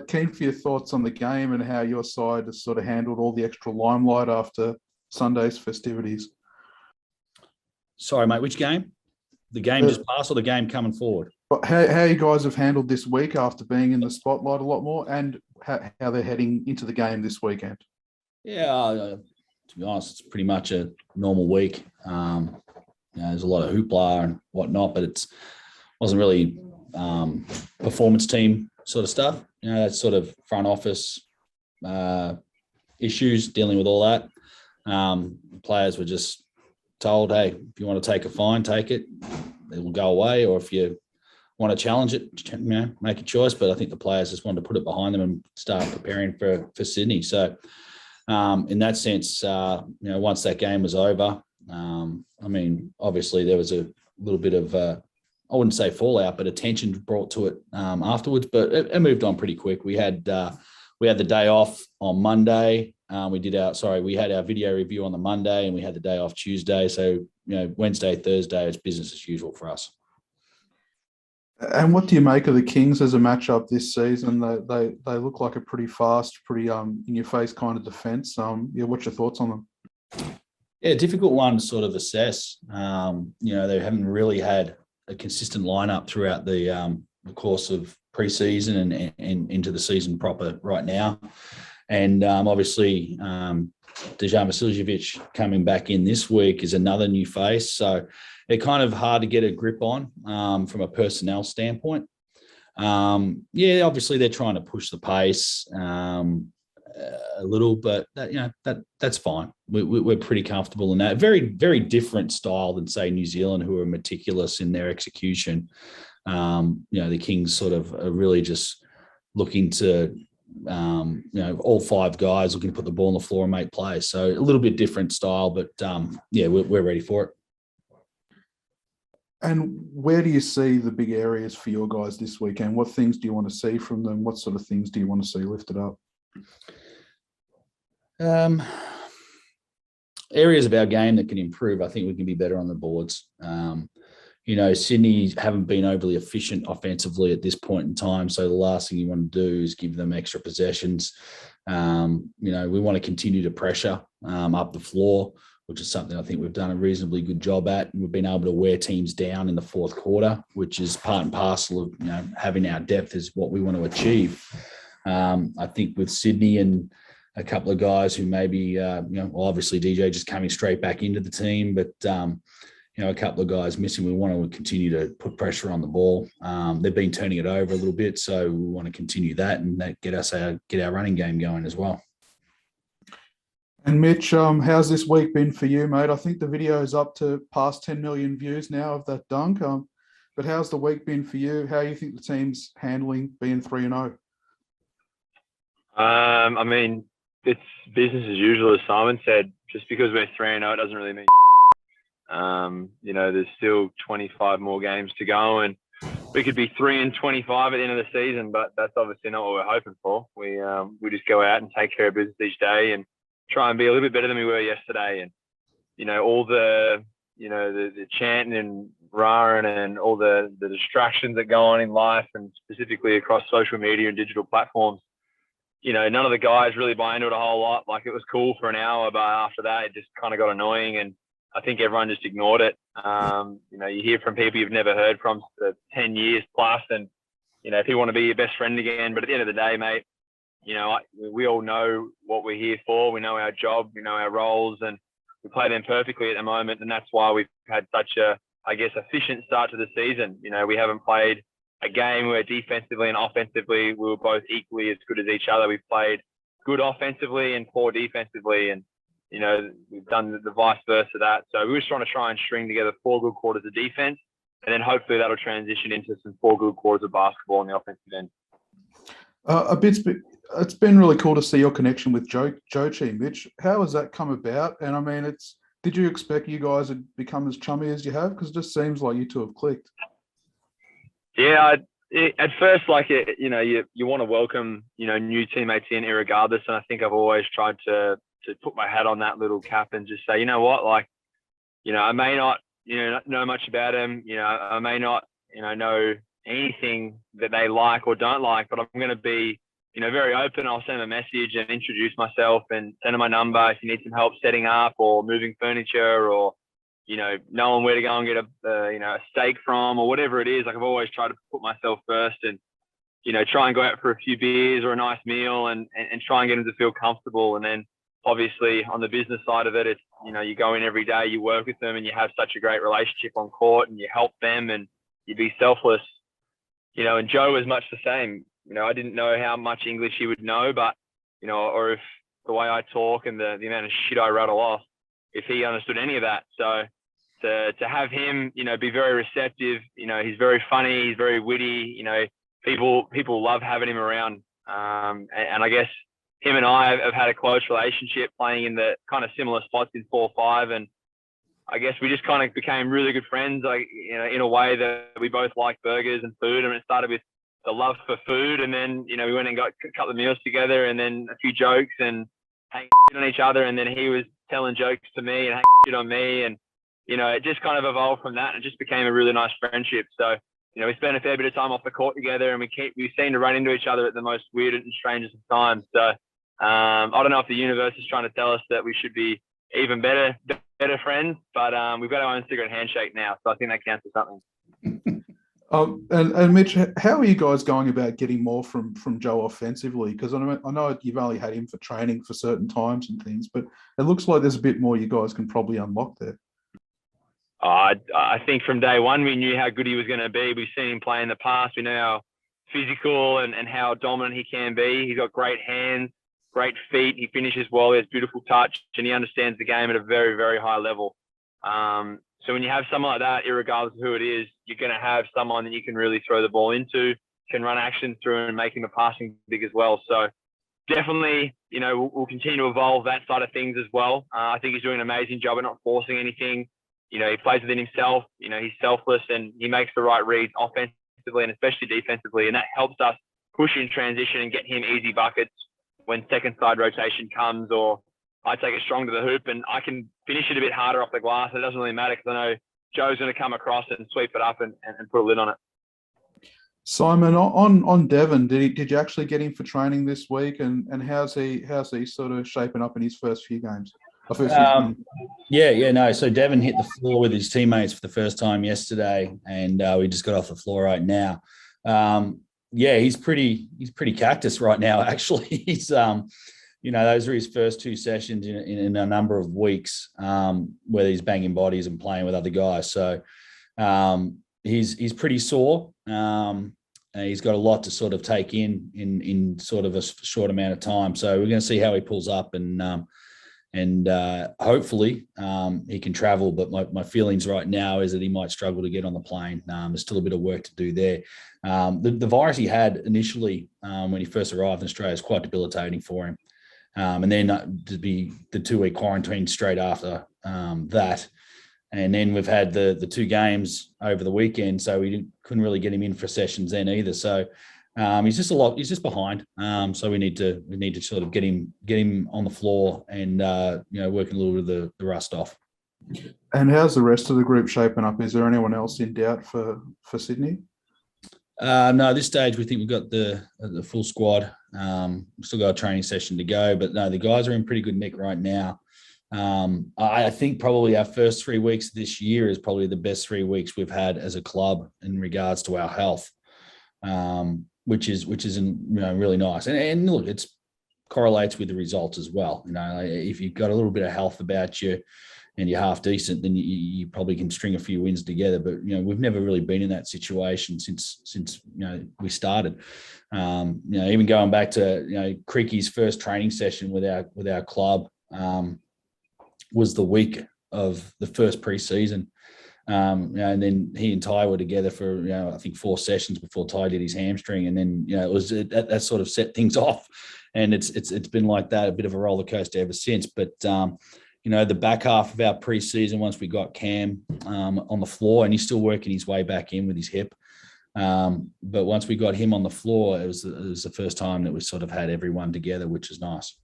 Keen for your thoughts on the game and how your side has sort of handled all the extra limelight after Sunday's festivities. Sorry, mate, which game? The game just passed or the game coming forward? How you guys have handled this week after being in the spotlight a lot more, and how they're heading into the game this weekend? Yeah, to be honest, it's pretty much a normal week. There's a lot of hoopla and whatnot, but it wasn't really performance team sort of stuff. That's sort of front office issues, dealing with all that. Players were just told, hey, if you want to take a fine, take it. It will go away. Or if you want to challenge it, make a choice. But I think the players just wanted to put it behind them and start preparing for Sydney. So in that sense, once that game was over, obviously there was a little bit of, I wouldn't say fallout, but attention brought to it afterwards. But it moved on pretty quick. We had the day off on Monday. We had our video review on the Monday, and we had the day off Tuesday. So, Wednesday, Thursday, it's business as usual for us. And what do you make of the Kings as a matchup this season? They look like a pretty fast, pretty in your face kind of defense. What's your thoughts on them? Yeah, difficult one to sort of assess. They haven't really had a consistent lineup throughout the course of preseason and into the season proper right now. And obviously, Dejan Vasiljevic coming back in this week is another new face. So they're kind of hard to get a grip on from a personnel standpoint. Obviously they're trying to push the pace a little, but that's fine. We're pretty comfortable in that. Very, very different style than, say, New Zealand, who are meticulous in their execution. The Kings sort of are really just looking to all five guys looking to put the ball on the floor and make plays. So a little bit different style, but we're ready for it. And where do you see the big areas for your guys this weekend? What things do you want to see from them? What sort of things do you want to see lifted up? Areas of our game that can improve. I think we can be better on the boards. Sydney haven't been overly efficient offensively at this point in time. So the last thing you want to do is give them extra possessions. We want to continue to pressure up the floor, which is something I think we've done a reasonably good job at. And we've been able to wear teams down in the fourth quarter, which is part and parcel of, having our depth is what we want to achieve. I think with Sydney and a couple of guys who maybe, obviously DJ just coming straight back into the team, but, a couple of guys missing. We want to continue to put pressure on the ball. They've been turning it over a little bit, so we want to continue that and that get our running game going as well. And Mitch, how's this week been for you, mate? I think the video is up to past 10 million views now of that dunk. But how's the week been for you? How do you think the team's handling being 3-0? It's business as usual, as Simon said. Just because we're 3-0, it doesn't really mean there's still 25 more games to go, and we could be 3-25 at the end of the season, but that's obviously not what we're hoping for. We just go out and take care of business each day and try and be a little bit better than we were yesterday. And all the chanting and roaring and all the distractions that go on in life, and specifically across social media and digital platforms, none of the guys really buy into it a whole lot. Like, it was cool for an hour, but after that it just kind of got annoying, and I think everyone just ignored it. You hear from people you've never heard from for 10 years plus, and people want to be your best friend again. But at the end of the day, mate, we all know what we're here for. We know our job, we know our roles, and we play them perfectly at the moment. And that's why we've had such a, efficient start to the season. We haven't played a game where defensively and offensively we were both equally as good as each other. We've played good offensively and poor defensively, and we've done the vice versa of that. So we're just trying and string together 4 good quarters of defense, and then hopefully that'll transition into some 4 good quarters of basketball on the offensive end. It's been really cool to see your connection with Jochi, Mitch. How has that come about? And did you expect you guys would become as chummy as you have? Because it just seems like you two have clicked. Yeah, at first, you want to welcome, new teammates in irregardless. And I think I've always tried to put my hat on that little cap and just say, you know what, I may not, know much about them. I may not, know anything that they like or don't like, but I'm going to be very open. I'll send him a message and introduce myself and send him my number if you need some help setting up or moving furniture or, knowing where to go and get a steak from or whatever it is. Like I've always tried to put myself first and, try and go out for a few beers or a nice meal and try and get them to feel comfortable. And then obviously on the business side of it, it's, you go in every day, you work with them and you have such a great relationship on court and you help them and you be selfless, and Joe was much the same. I didn't know how much English he would know, but, or if the way I talk and the amount of shit I rattle off, if he understood any of that. So to have him, be very receptive, he's very funny, he's very witty, people love having him around. And I guess him and I have had a close relationship playing in the kind of similar spots in 4-5. And I guess we just kind of became really good friends, like, in a way that we both like burgers and food. And it started with the love for food. And then, we went and got a couple of meals together and then a few jokes and hang shit on each other. And then he was telling jokes to me and hang shit on me. And, it just kind of evolved from that and it just became a really nice friendship. So, we spent a fair bit of time off the court together and we seem to run into each other at the most weird and strangest of times. So I don't know if the universe is trying to tell us that we should be even better friends, but we've got our own secret handshake now. So I think that counts for something. And Mitch, how are you guys going about getting more from Joe offensively? Because I know you've only had him for training for certain times and things, but it looks like there's a bit more you guys can probably unlock there. I think from day one, we knew how good he was going to be. We've seen him play in the past. We know how physical and how dominant he can be. He's got great hands, great feet. He finishes well. He has beautiful touch and he understands the game at a very, very high level. So when you have someone like that, irregardless of who it is, you're going to have someone that you can really throw the ball into, can run action through and make him a passing big as well. So definitely, we'll continue to evolve that side of things as well. I think he's doing an amazing job at not forcing anything. He plays within himself, he's selfless and he makes the right reads offensively and especially defensively. And that helps us push in transition and get him easy buckets when second side rotation comes, or I take it strong to the hoop and I can finish it a bit harder off the glass. It doesn't really matter because I know Joe's going to come across and sweep it up and put a lid on it. Simon, on Devon, did you actually get him for training this week? And how's he sort of shaping up in his first few games? No. So Devon hit the floor with his teammates for the first time yesterday, and we just got off the floor right now. He's pretty cactus right now. Actually, he's those are his first two sessions in a number of weeks where he's banging bodies and playing with other guys. So he's pretty sore. He's got a lot to sort of take in sort of a short amount of time. So we're going to see how he pulls up and hopefully he can travel. But my feelings right now is that he might struggle to get on the plane. There's still a bit of work to do there. The virus he had initially when he first arrived in Australia is quite debilitating for him. And then to be the 2-week quarantine straight after that. And then we've had the 2 games over the weekend, so we couldn't really get him in for sessions then either. So he's just behind. So we need to sort of get him on the floor and working a little bit of the rust off. And how's the rest of the group shaping up? Is there anyone else in doubt for Sydney? No, at this stage we think we've got the full squad. Still got a training session to go, but no, the guys are in pretty good nick right now. I think probably our first 3 weeks this year is probably the best 3 weeks we've had as a club in regards to our health, which is really nice. And look, it's correlates with the results as well. If you've got a little bit of health about you and you're half decent, then you probably can string a few wins together. But we've never really been in that situation since we started. Even going back to Creaky's first training session with our club was the week of the first preseason. And then he and Ty were together for I think 4 sessions before Ty did his hamstring, and then it was that sort of set things off, and it's been like that, a bit of a roller coaster ever since. But the back half of our preseason, once we got Cam on the floor, and he's still working his way back in with his hip, but once we got him on the floor, it was the first time that we sort of had everyone together, which is nice.